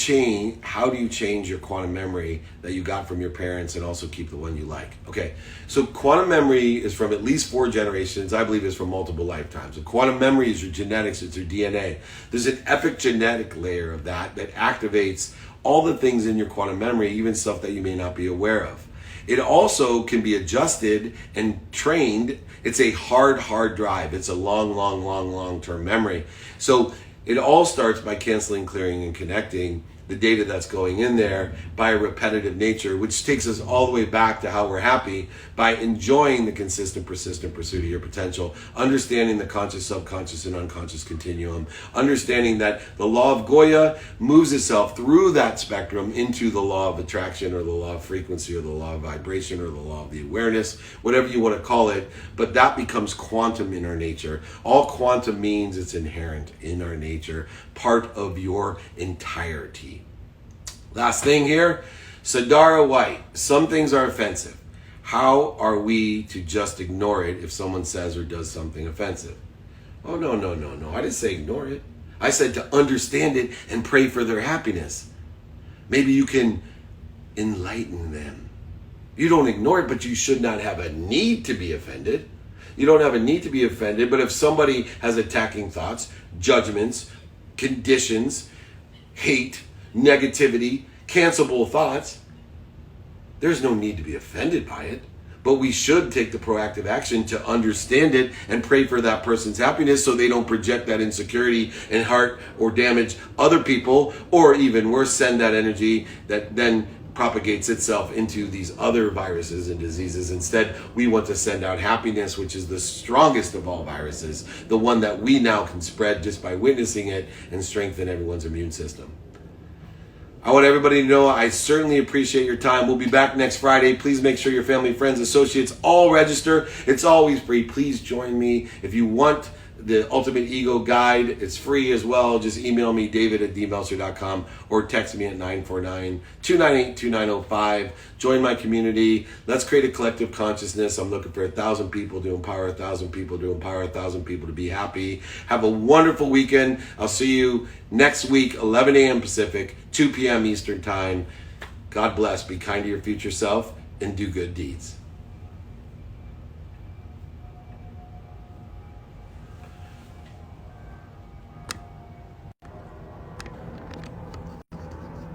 change your quantum memory that you got from your parents and also keep the one you like? Okay, so quantum memory is from at least 4 generations. I believe it's from multiple lifetimes. So quantum memory is your genetics, it's your DNA. There's an epigenetic layer of that activates all the things in your quantum memory, even stuff that you may not be aware of. It also can be adjusted and trained. It's a hard drive. It's a long-term memory. So it all starts by canceling, clearing, and connecting the data that's going in there by a repetitive nature, which takes us all the way back to how we're happy by enjoying the consistent, persistent pursuit of your potential, understanding the conscious, subconscious, and unconscious continuum, understanding that the law of Goya moves itself through that spectrum into the law of attraction or the law of frequency or the law of vibration or the law of the awareness, whatever you want to call it, but that becomes quantum in our nature. All quantum means it's inherent in our nature, part of your entirety. Last thing here, Sadara White. Some things are offensive. How are we to just ignore it if someone says or does something offensive? Oh, no. I didn't say ignore it. I said to understand it and pray for their happiness. Maybe you can enlighten them. You don't ignore it, but you should not have a need to be offended. You don't have a need to be offended, but if somebody has attacking thoughts, judgments, conditions, hate, negativity, cancelable thoughts, there's no need to be offended by it, but we should take the proactive action to understand it and pray for that person's happiness so they don't project that insecurity and hurt or damage other people, or even worse, send that energy that then propagates itself into these other viruses and diseases. Instead, we want to send out happiness, which is the strongest of all viruses, the one that we now can spread just by witnessing it and strengthen everyone's immune system. I want everybody to know I certainly appreciate your time. We'll be back next Friday. Please make sure your family, friends, associates all register. It's always free. Please join me. If you want the Ultimate Ego Guide. It's free as well. Just email me, david@dmeltzer.com, or text me at 949-298-2905. Join my community. Let's create a collective consciousness. I'm looking for 1,000 people to empower 1,000 people to empower 1,000 people to be happy. Have a wonderful weekend. I'll see you next week, 11 a.m. Pacific, 2 p.m. Eastern Time. God bless. Be kind to your future self and do good deeds.